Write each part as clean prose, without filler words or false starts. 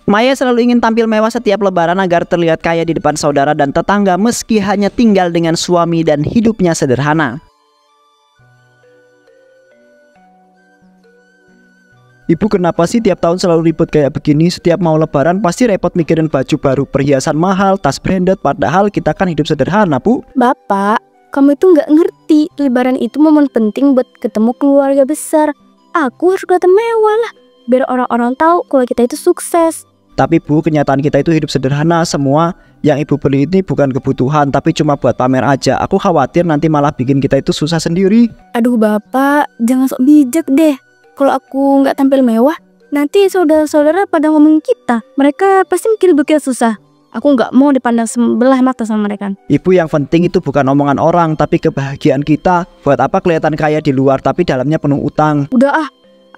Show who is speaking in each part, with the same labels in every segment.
Speaker 1: Maya selalu ingin tampil mewah setiap lebaran agar terlihat kaya di depan saudara dan tetangga meski hanya tinggal dengan suami dan hidupnya sederhana. Ibu, kenapa sih tiap tahun selalu ribet kayak begini? Setiap mau lebaran pasti repot mikirin baju baru, perhiasan mahal, tas branded, padahal kita kan hidup sederhana, Bu.
Speaker 2: Bapak, kamu itu nggak ngerti. Lebaran itu momen penting buat ketemu keluarga besar. Aku harus kelihatan mewah lah, biar orang-orang tahu kalau kita itu sukses.
Speaker 1: Tapi Bu, kenyataan kita itu hidup sederhana. Semua yang Ibu beli ini bukan kebutuhan, tapi cuma buat pamer aja. Aku khawatir nanti malah bikin kita itu susah sendiri.
Speaker 2: Aduh Bapak, jangan sok bijak deh. Kalau aku nggak tampil mewah, nanti saudara-saudara pada ngomongin kita. Mereka pasti mikir kita susah. Aku nggak mau dipandang sebelah mata sama mereka.
Speaker 1: Ibu, yang penting itu bukan omongan orang, tapi kebahagiaan kita. Buat apa kelihatan kaya di luar tapi dalamnya penuh utang?
Speaker 2: Udah ah,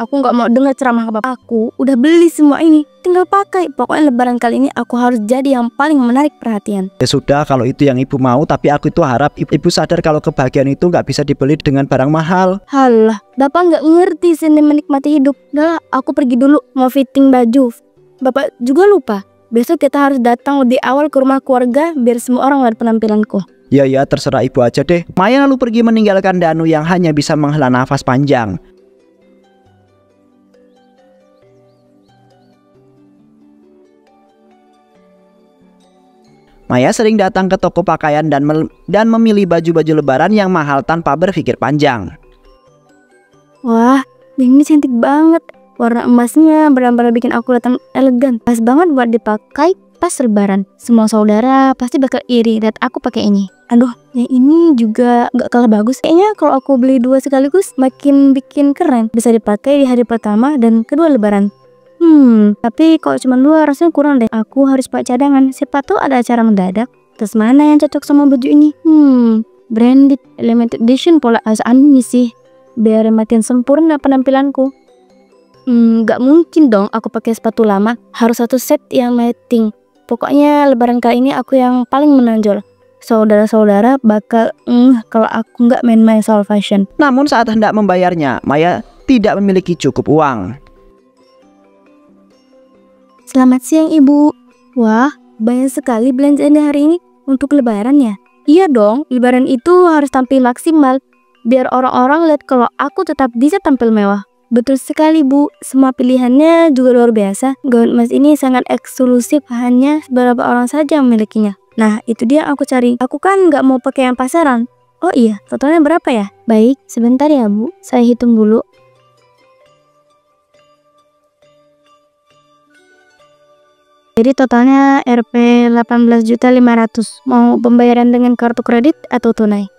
Speaker 2: aku nggak mau dengar ceramah Bapak. Aku udah beli semua ini, tinggal pakai. Pokoknya lebaran kali ini aku harus jadi yang paling menarik perhatian.
Speaker 1: Ya sudah, kalau itu yang Ibu mau, tapi aku itu harap Ibu sadar kalau kebahagiaan itu nggak bisa dibeli dengan barang mahal.
Speaker 2: Halah, Bapak nggak ngerti seni menikmati hidup. Udah lah, aku pergi dulu mau fitting baju. Bapak juga lupa, besok kita harus datang lebih awal ke rumah keluarga biar semua orang lihat penampilanku.
Speaker 1: Ya, terserah Ibu aja deh. Maya lalu pergi meninggalkan Danu yang hanya bisa menghela nafas panjang. Maya sering datang ke toko pakaian dan memilih baju-baju lebaran yang mahal tanpa berpikir panjang.
Speaker 2: Wah, ini cantik banget. Warna emasnya benar-benar bikin aku kelihatan elegan. Pas banget buat dipakai pas lebaran. Semua saudara pasti bakal iri lihat aku pakai ini. Aduh, yang ini juga gak kalah bagus. Kayaknya kalau aku beli dua sekaligus makin bikin keren. Bisa dipakai di hari pertama dan kedua lebaran. Tapi kalau cuma dua rasanya kurang deh. Aku harus pakai cadangan. Siapa tahu ada acara mendadak. Terus mana yang cocok sama baju ini? Branded limited edition pola asal ini sih. Biar makin sempurna penampilanku. Gak mungkin dong aku pakai sepatu lama. Harus satu set yang matching. Pokoknya lebaran kali ini aku yang paling menonjol. Saudara-saudara bakal kalau aku nggak main-main soal fashion.
Speaker 1: Namun saat hendak membayarnya, Maya tidak memiliki cukup uang.
Speaker 2: Selamat siang Ibu. Wah, banyak sekali belanjaan hari ini untuk lebaran ya? Iya dong, lebaran itu harus tampil maksimal. Biar orang-orang lihat kalau aku tetap bisa tampil mewah. Betul sekali Bu, semua pilihannya juga luar biasa. Gaun emas ini sangat eksklusif, hanya beberapa orang saja yang memilikinya. Nah, itu dia aku cari. Aku kan nggak mau pakai yang pasaran. Oh iya, totalnya berapa ya? Baik, sebentar ya Bu, saya hitung dulu. Jadi totalnya Rp 18.500.000. Mau pembayaran dengan kartu kredit atau tunai?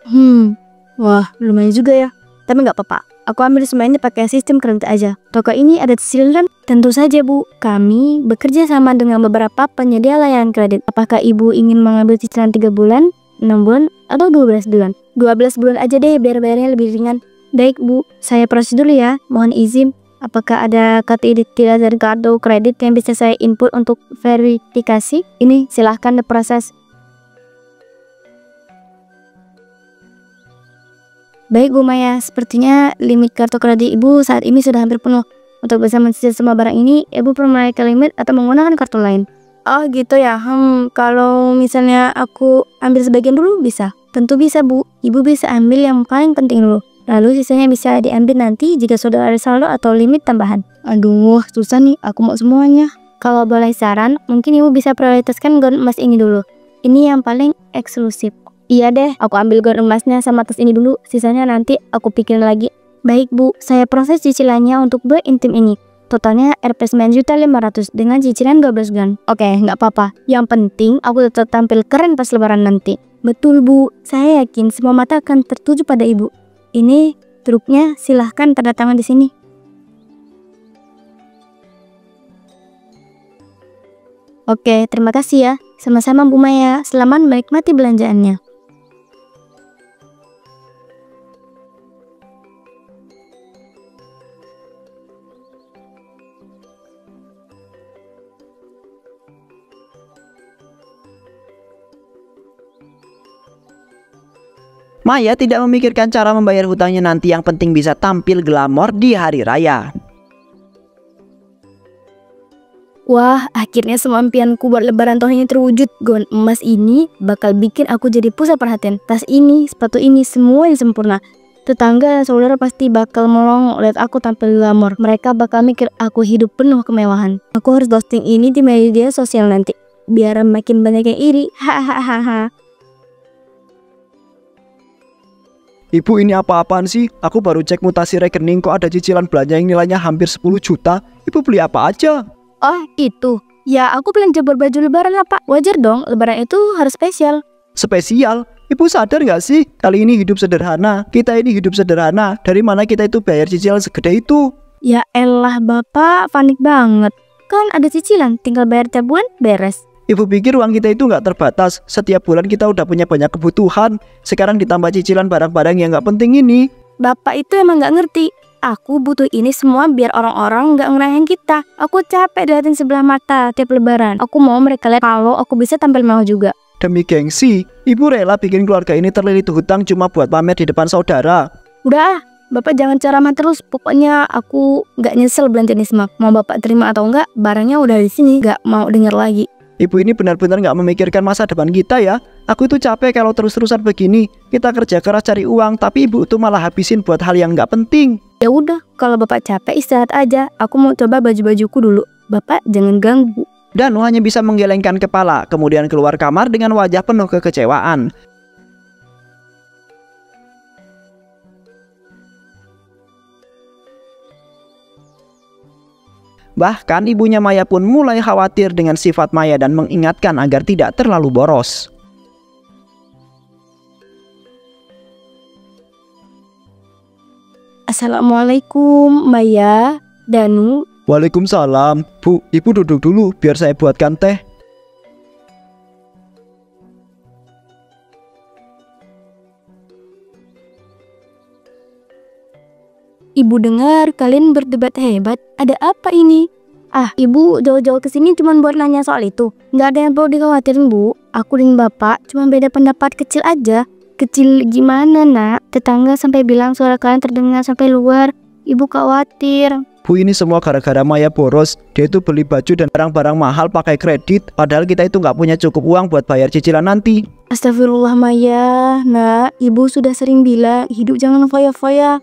Speaker 2: Wah, lumayan juga ya. Tapi nggak apa-apa. Aku ambil semuanya pakai sistem kredit aja. Toko ini ada cicilan? Tentu saja Bu. Kami bekerja sama dengan beberapa penyedia layanan kredit. Apakah Ibu ingin mengambil cicilan 3 bulan, 6 bulan, atau 12 bulan? 12 bulan aja deh biar bayarnya lebih ringan. Baik Bu, saya proses dulu ya. Mohon izin. Apakah ada kartu identitas dan kartu kredit yang bisa saya input untuk verifikasi? Ini silahkan diproses. Baik Bu Maya, sepertinya limit kartu kredit Ibu saat ini sudah hampir penuh. Untuk bisa mencicil semua barang ini, Ibu perlu menaikkan limit atau menggunakan kartu lain. Oh gitu ya, kalau misalnya aku ambil sebagian dulu bisa? Tentu bisa Bu, Ibu bisa ambil yang paling penting dulu. Lalu sisanya bisa diambil nanti jika sudah ada saldo atau limit tambahan. Aduh, susah nih, aku mau semuanya. Kalau boleh saran, mungkin Ibu bisa prioritaskan gaun emas ini dulu. Ini yang paling eksklusif. Iya deh, aku ambil gaun emasnya sama tas ini dulu. Sisanya nanti aku pikirin lagi. Baik Bu, saya proses cicilannya untuk dua intim ini. Totalnya Rp 9.500.000 dengan cicilan 12 bulan. Oke, nggak apa-apa. Yang penting aku tetap tampil keren pas lebaran nanti. Betul Bu, saya yakin semua mata akan tertuju pada Ibu. Ini truknya, silahkan tanda tangan di sini. Oke, terima kasih ya. Sama-sama Bu Maya, selamat menikmati belanjaannya.
Speaker 1: Maya tidak memikirkan cara membayar hutangnya nanti, yang penting bisa tampil glamor di hari raya.
Speaker 2: Wah, akhirnya semua impianku buat lebaran tahun ini terwujud. Gaun emas ini bakal bikin aku jadi pusat perhatian. Tas ini, sepatu ini, semua yang sempurna. Tetangga dan saudara pasti bakal melongo lihat aku tampil glamor. Mereka bakal mikir aku hidup penuh kemewahan. Aku harus posting ini di media sosial nanti, biar makin banyak yang iri. Hahaha.
Speaker 1: Ibu, ini apa-apaan sih? Aku baru cek mutasi rekening kok ada cicilan belanja yang nilainya hampir 10 juta. Ibu beli apa aja?
Speaker 2: Oh itu, ya aku belanja baju lebaran lah Pak. Wajar dong, lebaran itu harus spesial.
Speaker 1: Spesial? Ibu sadar nggak sih? Kali ini hidup sederhana. Kita ini hidup sederhana. Dari mana kita itu bayar cicilan segede itu?
Speaker 2: Ya elah Bapak, panik banget. Kan ada cicilan, tinggal bayar tiap bulan, beres.
Speaker 1: Ibu pikir uang kita itu nggak terbatas. Setiap bulan kita udah punya banyak kebutuhan. Sekarang ditambah cicilan barang-barang yang nggak penting ini.
Speaker 2: Bapak itu emang nggak ngerti. Aku butuh ini semua biar orang-orang nggak ngerayain kita. Aku capek dilihatin sebelah mata tiap lebaran. Aku mau mereka lihat kalau aku bisa tampil mewah juga.
Speaker 1: Demi gengsi, ibu rela bikin keluarga ini terlilit hutang cuma buat pamer di depan saudara.
Speaker 2: Udah, Bapak jangan ceramah terus. Pokoknya aku nggak nyesel belanja ini semua. Mau Bapak terima atau enggak, barangnya udah di sini. Nggak mau denger lagi.
Speaker 1: Ibu ini benar-benar nggak memikirkan masa depan kita ya. Aku itu capek kalau terus-terusan begini. Kita kerja keras cari uang, tapi ibu itu malah habisin buat hal yang nggak penting.
Speaker 2: Ya udah, kalau Bapak capek istirahat aja. Aku mau coba baju-bajuku dulu. Bapak jangan ganggu.
Speaker 1: Danu hanya bisa menggelengkan kepala, kemudian keluar kamar dengan wajah penuh kekecewaan. Bahkan ibunya Maya pun mulai khawatir dengan sifat Maya dan mengingatkan agar tidak terlalu boros.
Speaker 2: Assalamualaikum, Maya, Danu.
Speaker 1: Waalaikumsalam. Bu, ibu duduk dulu biar saya buatkan teh.
Speaker 2: Ibu dengar kalian berdebat hebat. Ada apa ini? Ah, ibu jauh-jauh kesini cuma buat nanya soal itu. Nggak ada yang perlu dikhawatirin, Bu. Aku dan Bapak cuma beda pendapat kecil aja. Kecil gimana, Nak? Tetangga sampai bilang suara kalian terdengar sampai luar. Ibu khawatir.
Speaker 1: Bu, ini semua gara-gara Maya boros. Dia itu beli baju dan barang-barang mahal pakai kredit. Padahal kita itu nggak punya cukup uang buat bayar cicilan nanti.
Speaker 2: Astagfirullah Maya. Nak, ibu sudah sering bilang hidup jangan foya-foya.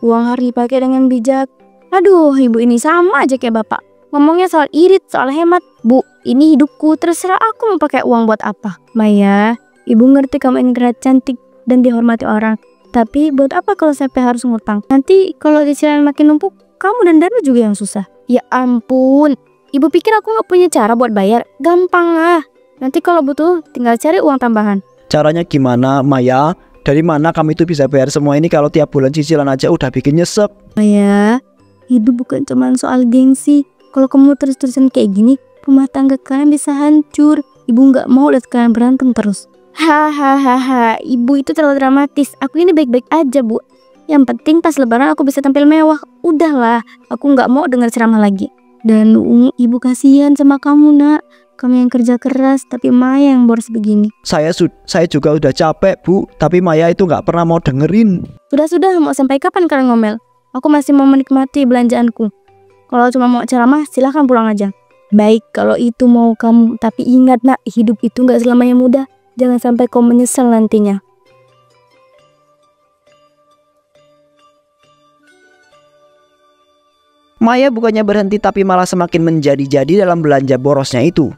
Speaker 2: Uang harus dipakai dengan bijak. Aduh, ibu ini sama aja kayak Bapak. Ngomongnya soal irit, soal hemat. Bu, ini hidupku, terserah aku mau pakai uang buat apa. Maya, ibu ngerti kamu ingin terlihat cantik dan dihormati orang. Tapi buat apa kalau sampai harus ngutang? Nanti kalau cicilan makin numpuk, kamu dan Danu juga yang susah. Ya ampun, ibu pikir aku nggak punya cara buat bayar? Gampang lah. Nanti kalau butuh, tinggal cari uang tambahan.
Speaker 1: Caranya gimana, Maya? Dari mana kamu itu bisa bayar semua ini kalau tiap bulan cicilan aja udah bikin nyesek?
Speaker 2: Maya, hidup bukan cuma soal gengsi. Kalau kamu terus-terusan kayak gini, rumah tangga kalian bisa hancur. Ibu nggak mau lihat kalian berantem terus. Hahaha, ibu itu terlalu dramatis. Aku ini baik-baik aja, Bu. Yang penting pas lebaran aku bisa tampil mewah. Udahlah, aku nggak mau dengar ceramah lagi. Dan ibu kasihan sama kamu, Nak. Kamu yang kerja keras, tapi Maya yang boros begini.
Speaker 1: Saya juga udah capek, Bu. Tapi Maya itu nggak pernah mau dengerin.
Speaker 2: Sudah, mau sampai kapan kalian ngomel? Aku masih mau menikmati belanjaanku. Kalau cuma mau ceramah, silahkan pulang aja. Baik, kalau itu mau kamu. Tapi ingat, Nak, hidup itu nggak selamanya mudah. Jangan sampai kau menyesal nantinya.
Speaker 1: Maya bukannya berhenti tapi malah semakin menjadi-jadi dalam belanja borosnya itu.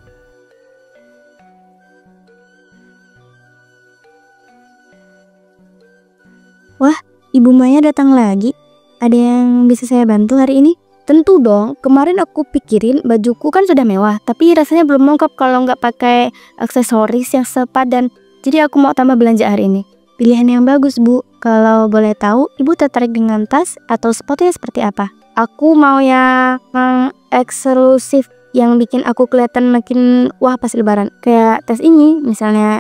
Speaker 2: Wah, Ibu Maya datang lagi. Ada yang bisa saya bantu hari ini? Tentu dong, kemarin aku pikirin bajuku kan sudah mewah, tapi rasanya belum lengkap kalau nggak pakai aksesoris yang sepadan. Jadi aku mau tambah belanja hari ini. Pilihan yang bagus, Bu. Kalau boleh tahu, Ibu tertarik dengan tas atau sepatunya seperti apa? Aku mau yang eksklusif yang bikin aku kelihatan makin wah pas lebaran. Kayak tas ini, misalnya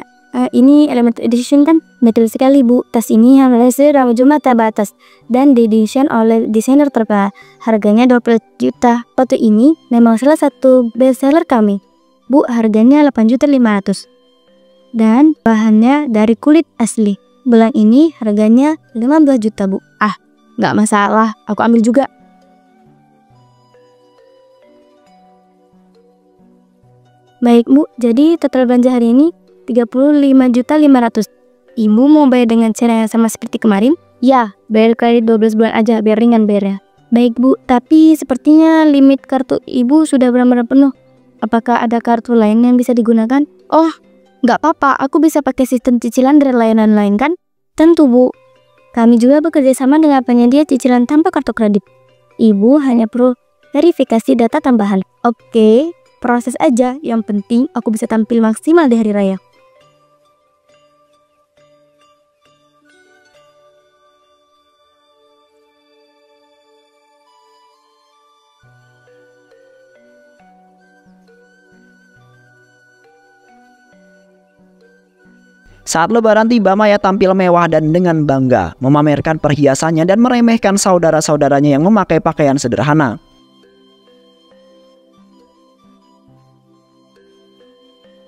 Speaker 2: ini limited edition kan, betul sekali Bu. Tas ini harus dalam jumlah terbatas dan didesain oleh desainer terkenal. Harganya 20 juta. Sepatu ini memang salah satu best seller kami. Bu, harganya 8.500.000. Dan bahannya dari kulit asli. Belang ini harganya 15 juta, Bu. Ah, nggak masalah, aku ambil juga. Baik Bu, jadi total belanja hari ini 35.500.000. Ibu mau bayar dengan cara yang sama seperti kemarin? Ya, bayar kredit 12 bulan aja biar ringan bayarnya. Baik Bu, tapi sepertinya limit kartu Ibu sudah benar-benar penuh. Apakah ada kartu lain yang bisa digunakan? Oh, nggak apa-apa, aku bisa pakai sistem cicilan dari layanan lain kan? Tentu Bu, kami juga bekerja sama dengan penyedia cicilan tanpa kartu kredit. Ibu hanya perlu verifikasi data tambahan. Oke, proses aja, yang penting aku bisa tampil maksimal di hari raya.
Speaker 1: Saat lebaran tiba, Maya tampil mewah dan dengan bangga, memamerkan perhiasannya dan meremehkan saudara-saudaranya yang memakai pakaian sederhana.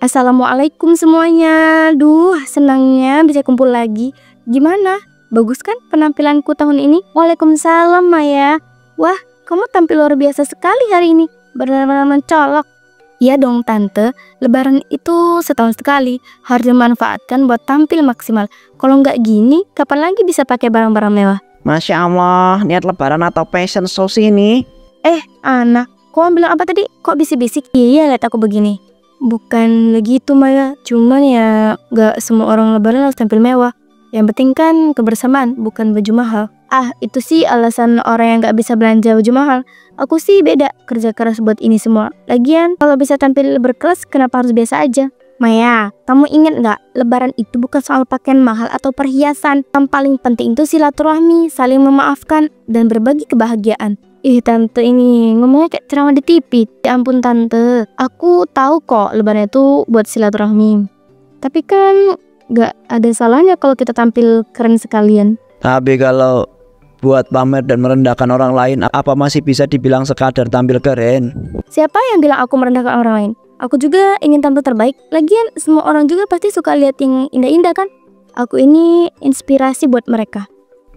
Speaker 2: Assalamualaikum semuanya. Duh, senangnya bisa kumpul lagi. Gimana? Bagus kan penampilanku tahun ini? Waalaikumsalam Maya. Wah, kamu tampil luar biasa sekali hari ini. Benar-benar mencolok. Iya dong Tante, lebaran itu setahun sekali. Harus dimanfaatkan buat tampil maksimal. Kalau nggak gini, kapan lagi bisa pakai barang-barang mewah?
Speaker 1: Masya Allah, niat lebaran atau fashion show sini?
Speaker 2: Anak, kau bilang apa tadi? Kok bisik-bisik? Iya, lihat aku begini. Bukan begitu Maya, cuman ya gak semua orang lebaran harus tampil mewah. Yang penting kan kebersamaan, bukan baju mahal. Itu sih alasan orang yang gak bisa belanja baju mahal. Aku sih beda, kerja keras buat ini semua. Lagian kalau bisa tampil berkelas, kenapa harus biasa aja? Maya, kamu ingat gak? Lebaran itu bukan soal pakaian mahal atau perhiasan. Yang paling penting itu silaturahmi, saling memaafkan, dan berbagi kebahagiaan. Tante ini ngomongnya kayak ceramah di TV. Ya ampun Tante, aku tahu kok lebaran itu buat silaturahmi. Tapi kan gak ada salahnya kalau kita tampil keren sekalian.
Speaker 1: Tapi kalau buat pamer dan merendahkan orang lain, apa masih bisa dibilang sekadar tampil keren?
Speaker 2: Siapa yang bilang aku merendahkan orang lain? Aku juga ingin tampil terbaik. Lagian semua orang juga pasti suka lihat yang indah-indah kan? Aku ini inspirasi buat mereka.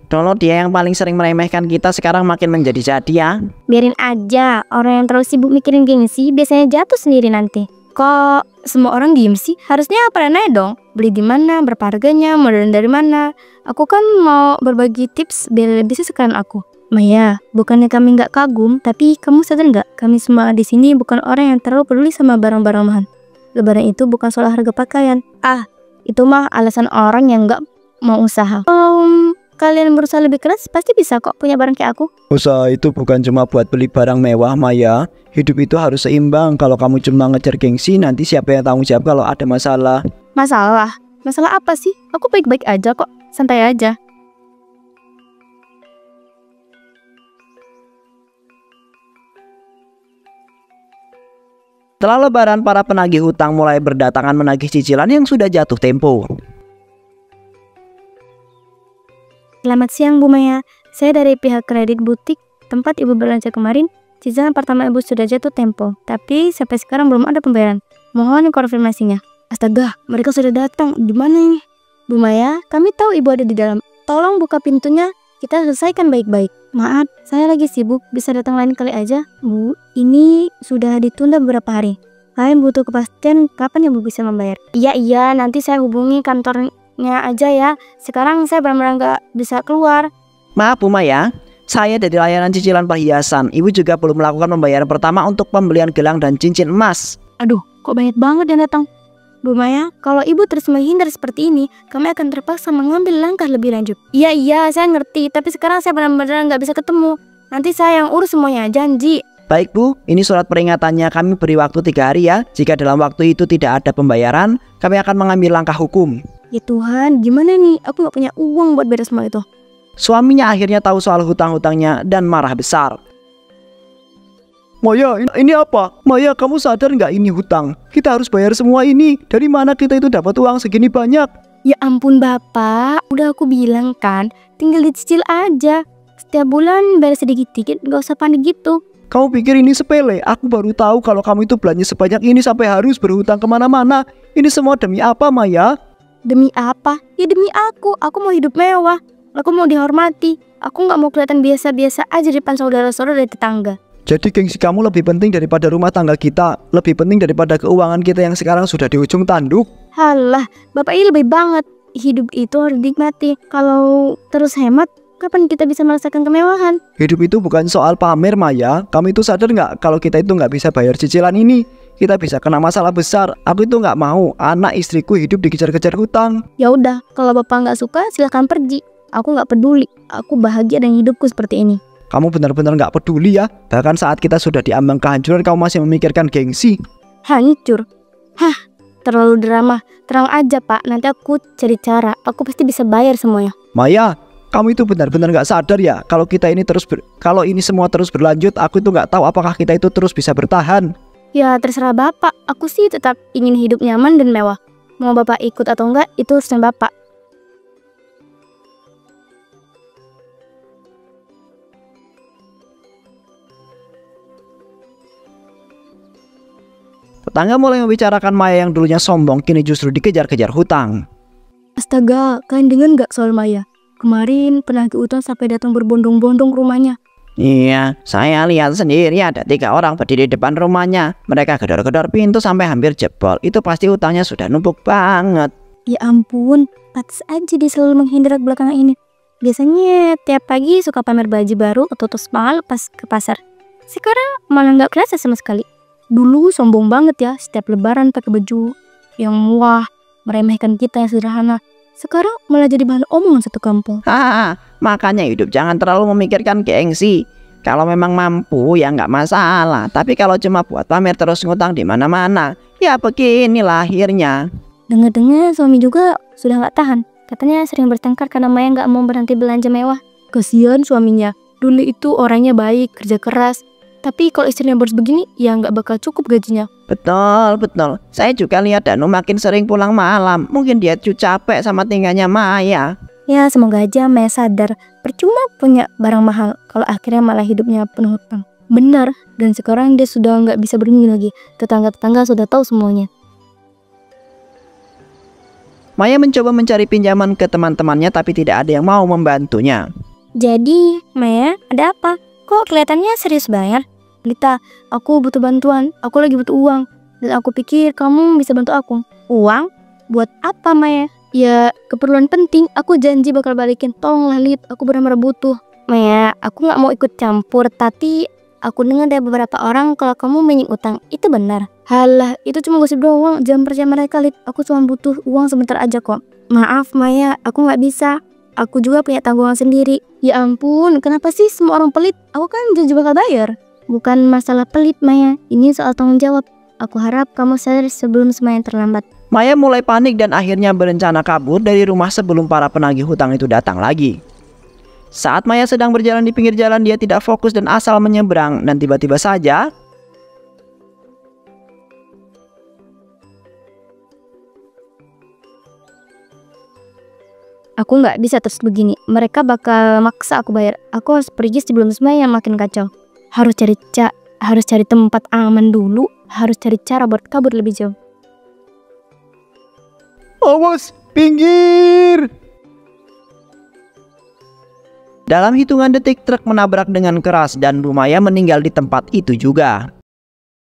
Speaker 1: Dulu dia yang paling sering meremehkan kita sekarang makin menjadi-jadi ya.
Speaker 2: Biarin aja, orang yang terlalu sibuk mikirin gengsi biasanya jatuh sendiri nanti. Kok semua orang diem sih? Harusnya pada nanya dong, beli di mana, berapa harganya, model dari mana. Aku kan mau berbagi tips biar bisnis sekalian aku. Maya, bukannya kami nggak kagum, tapi kamu sadar nggak? Kami semua di sini bukan orang yang terlalu peduli sama barang-barang mahal. Lebaran itu bukan soal harga pakaian. Itu mah alasan orang yang nggak mau usaha. Kalian berusaha lebih keras, pasti bisa kok punya barang kayak aku.
Speaker 1: Usaha itu bukan cuma buat beli barang mewah, Maya. Hidup itu harus seimbang. Kalau kamu cuma ngejar gengsi, nanti siapa yang tanggung jawab kalau ada masalah?
Speaker 2: Masalah? Masalah apa sih? Aku baik-baik aja kok, santai aja.
Speaker 1: Setelah lebaran, para penagih hutang mulai berdatangan menagih cicilan yang sudah jatuh tempo.
Speaker 2: Selamat siang Bu Maya, saya dari pihak kredit butik tempat Ibu belanja kemarin. Cicilan pertama Ibu sudah jatuh tempo, tapi sampai sekarang belum ada pembayaran. Mohon konfirmasinya. Astaga, mereka sudah datang. Di mana nih? Bu Maya, kami tahu Ibu ada di dalam. Tolong buka pintunya, kita selesaikan baik-baik. Maaf, saya lagi sibuk, bisa datang lain kali aja. Bu, ini sudah ditunda beberapa hari. Kalian butuh kepastian kapan Ibu bisa membayar. Iya, nanti saya hubungi kantornya aja ya. Sekarang saya benar-benar nggak bisa keluar.
Speaker 1: Maaf Bu Maya, saya dari layanan cicilan perhiasan. Ibu juga belum melakukan pembayaran pertama untuk pembelian gelang dan cincin emas.
Speaker 2: Aduh, kok banyak banget yang datang. Bu Maya, kalau Ibu terus menghindar seperti ini, kami akan terpaksa mengambil langkah lebih lanjut. Iya, saya ngerti, tapi sekarang saya benar-benar nggak bisa ketemu. Nanti saya yang urus semuanya, janji.
Speaker 1: Baik Bu, ini surat peringatannya. Kami beri waktu 3 hari ya. Jika dalam waktu itu tidak ada pembayaran, kami akan mengambil langkah hukum.
Speaker 2: Ya Tuhan, gimana nih? Aku nggak punya uang buat beres semua itu.
Speaker 1: Suaminya akhirnya tahu soal hutang-hutangnya dan marah besar. Maya, ini apa? Maya, kamu sadar nggak ini hutang? Kita harus bayar semua ini. Dari mana kita itu dapat uang segini banyak?
Speaker 2: Ya ampun Bapak, udah aku bilang kan, tinggal dicicil aja. Setiap bulan bayar sedikit-sedikit, nggak usah panik gitu.
Speaker 1: Kamu pikir ini sepele? Aku baru tahu kalau kamu itu belanja sebanyak ini sampai harus berhutang kemana-mana. Ini semua demi apa, Maya?
Speaker 2: Demi apa? Ya demi aku mau hidup mewah. Aku mau dihormati. Aku nggak mau kelihatan biasa-biasa aja di depan saudara-saudara dan tetangga.
Speaker 1: Jadi gengsi kamu lebih penting daripada rumah tangga kita, lebih penting daripada keuangan kita yang sekarang sudah di ujung tanduk.
Speaker 2: Halah, bapak ini lebih banget. Hidup itu harus dinikmati. Kalau terus hemat, kapan kita bisa merasakan kemewahan?
Speaker 1: Hidup itu bukan soal pamer, Maya. Kamu itu sadar nggak kalau kita itu nggak bisa bayar cicilan ini? Kita bisa kena masalah besar. Aku itu nggak mau anak istriku hidup dikejar-kejar hutang.
Speaker 2: Ya udah, kalau bapak nggak suka, silahkan pergi. Aku nggak peduli. Aku bahagia dengan hidupku seperti ini.
Speaker 1: Kamu benar-benar nggak peduli ya. Bahkan saat kita sudah di ambang kehancuran, kamu masih memikirkan gengsi.
Speaker 2: Hancur? Hah, terlalu drama. Terang aja pak, nanti aku cari cara. Aku pasti bisa bayar semuanya.
Speaker 1: Maya, kamu itu benar-benar nggak sadar ya kalau kita ini kalau ini semua terus berlanjut, aku itu nggak tahu apakah kita itu terus bisa bertahan.
Speaker 2: Ya terserah bapak. Aku sih tetap ingin hidup nyaman dan mewah. Mau bapak ikut atau enggak, itu urusan bapak.
Speaker 1: Tetangga mulai membicarakan Maya yang dulunya sombong kini justru dikejar-kejar hutang.
Speaker 2: Astaga, kalian dengar nggak soal Maya? Kemarin penagih utang sampai datang berbondong-bondong ke rumahnya.
Speaker 1: Iya, saya lihat sendiri ada 3 orang berdiri di depan rumahnya. Mereka gedor-gedor pintu sampai hampir jebol. Itu pasti utangnya sudah numpuk banget.
Speaker 2: Ya ampun, pantas aja dia selalu menghindar belakangan ini. Biasanya tiap pagi suka pamer baju baru atau tos mahal pas ke pasar. Sekarang malah nggak kerasa sama sekali. Dulu sombong banget ya, setiap lebaran pakai baju yang wah, meremehkan kita yang sederhana. Sekarang malah jadi bahan omongan satu kampung.
Speaker 1: Makanya hidup jangan terlalu memikirkan gengsi. Kalau memang mampu ya nggak masalah. Tapi kalau cuma buat pamer terus ngutang di mana-mana, ya beginilah akhirnya.
Speaker 2: Dengar-dengar suami juga sudah nggak tahan. Katanya sering bertengkar karena Maya nggak mau berhenti belanja mewah. Kasihan suaminya. Dulu itu orangnya baik, kerja keras. Tapi kalau istrinya boros begini, ya nggak bakal cukup gajinya.
Speaker 1: Betul. Saya juga lihat Danu makin sering pulang malam. Mungkin dia capek sama tinggalnya Maya.
Speaker 2: Ya semoga aja Maya sadar. Percuma punya barang mahal kalau akhirnya malah hidupnya penuh hutang. Benar, dan sekarang dia sudah nggak bisa berbunyi lagi. Tetangga-tetangga sudah tahu semuanya.
Speaker 1: Maya mencoba mencari pinjaman ke teman-temannya tapi tidak ada yang mau membantunya.
Speaker 2: Jadi, Maya, ada apa? Kok kelihatannya serius banget? Lita, aku butuh bantuan. Aku lagi butuh uang. Dan aku pikir kamu bisa bantu aku. Uang? Buat apa, Maya? Ya, keperluan penting. Aku janji bakal balikin. Tolonglah, Lit. Aku benar-benar butuh. Maya, aku gak mau ikut campur. Tapi aku dengar dari beberapa orang kalau kamu minjem utang. Itu benar. Halah, itu cuma gosip doang. Jangan percaya mereka, Lit. Aku cuma butuh uang sebentar aja kok. Maaf, Maya. Aku gak bisa. Aku juga punya tanggungan sendiri. Ya ampun, kenapa sih semua orang pelit? Aku kan janji bakal bayar. Bukan masalah pelit, Maya. Ini soal tanggung jawab. Aku harap kamu sadar sebelum semuanya terlambat.
Speaker 1: Maya mulai panik dan akhirnya berencana kabur dari rumah sebelum para penagih hutang itu datang lagi. Saat Maya sedang berjalan di pinggir jalan, dia tidak fokus dan asal menyeberang. Dan tiba-tiba saja
Speaker 2: aku nggak bisa terus begini. Mereka bakal maksa aku bayar. Aku harus pergi sebelum semuanya makin kacau. Harus cari tempat aman dulu. Harus cari cara buat kabur lebih jauh.
Speaker 1: awas, pinggir! Dalam hitungan detik truk menabrak dengan keras dan Bu Maya meninggal di tempat itu juga.